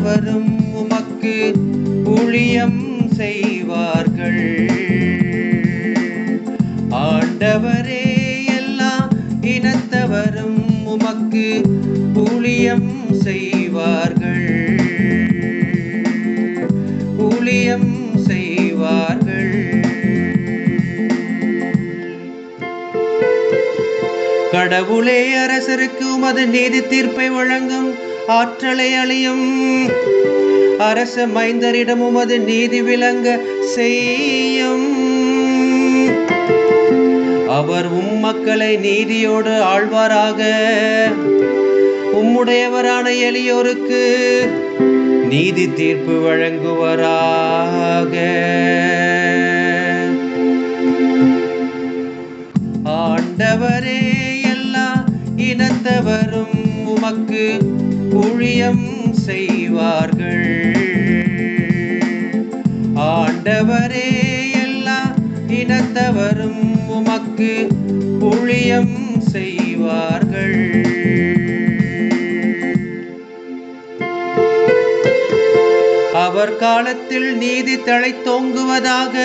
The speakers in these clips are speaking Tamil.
இனத்தவரும் உமக்கு ஊழியம் செய்வார்கள். ஆண்டவரே, எல்லா இனத்தவரும் உமக்கு ஊழியம் செய்வார்கள், ஊழியம் செய்வார்கள். கடவுளே, அரசருக்கு உமது நீதி தீர்ப்பை வழங்கும் ஆற்றலை அளியும். அரச மைந்தரிடம் உமது நீதி விளங்க செய்யும். அவர் மக்களை நீதியோடு ஆழ்வாராக. உம்முடையவரான எளியோருக்கு நீதி தீர்ப்பு வழங்குவாராக. ஆண்டவரே, எல்லா இனத்தவரும் உமக்கு ஊழியம் செய்வார்கள். ஆண்டவரே, எல்லா இனத்தவரும் உமக்கு ஊழியம் செய்வார்கள். அவர் காலத்தில் நீதி தழைத்தோங்குவதாக.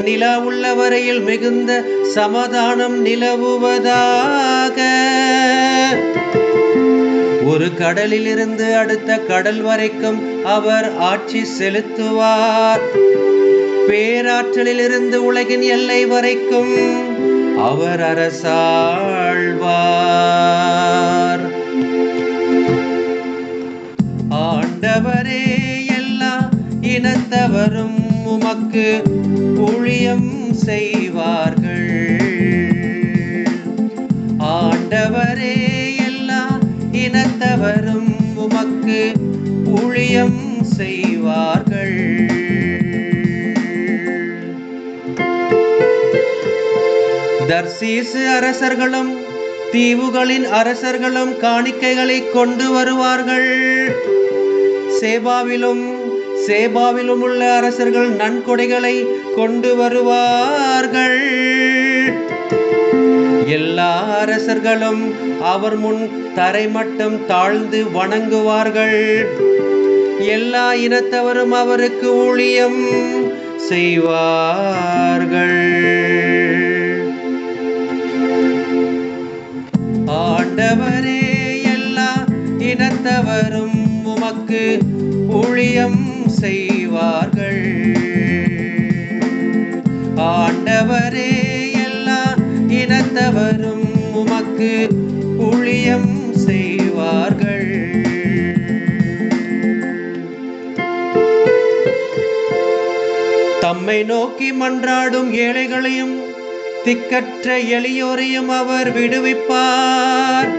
நிலா உள்ள வரையில் மிகுந்த சமாதானம் நிலவுவதாக. ஒரு கடலில் இருந்து அடுத்த கடல் வரைக்கும் அவர் ஆட்சி செலுத்துவார். பேராற்றலில் இருந்து உலகின் எல்லை வரைக்கும் அவர் அரசாழ்வார். ஆண்டவரே, எல்லா இனத்தவரும் உமக்கு ஊழியம் செய்வார்கள். ஆண்டவரே, எல்லா இனத்தவரும் உமக்கு ஊழியம் செய்வார்கள். தர்சீசு அரசர்களும் தீவுகளின் அரசர்களும் காணிக்கைகளை கொண்டு வருவார்கள். சேபாவிலும் உள்ள அரசர்கள் நன்கொடைகளை கொண்டு வருவார்கள். எல்லா அரசர்களும் அவர் முன் தரைமட்டம் தாழ்ந்து வணங்குவார்கள். எல்லா இனத்தவரும் அவருக்கு ஊழியம் செய்வார்கள். ஆண்டவரே, எல்லா இனத்தவரும் உமக்கு ஊழியம் செய்வார்கள். ஆண்டவரே, எல்லா இனத்தவரும் உமக்கு ஊழியம் செய்வார்கள். தம்மை நோக்கி மன்றாடும் ஏழைகளையும் திக்கற்ற எளியோரையும் அவர் விடுவிப்பார்.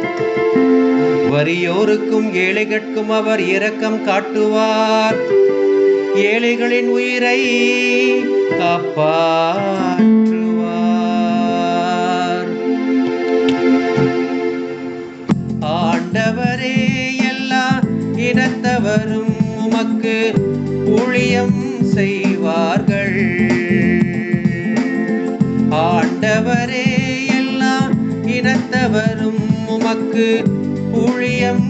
வறியோருக்கும் ஏழைகளுக்கும் அவர் இரக்கம் காட்டுவார். ஏழைகளின் உயிரை காப்பாற்றுவார். ஆண்டவரே, எல்லா இனத்தவரும் உமக்கு ஊழியம் செய்வார்கள். ஆண்டவரே, எல்லா இனத்தவரும் உமக்கு ஊழியம்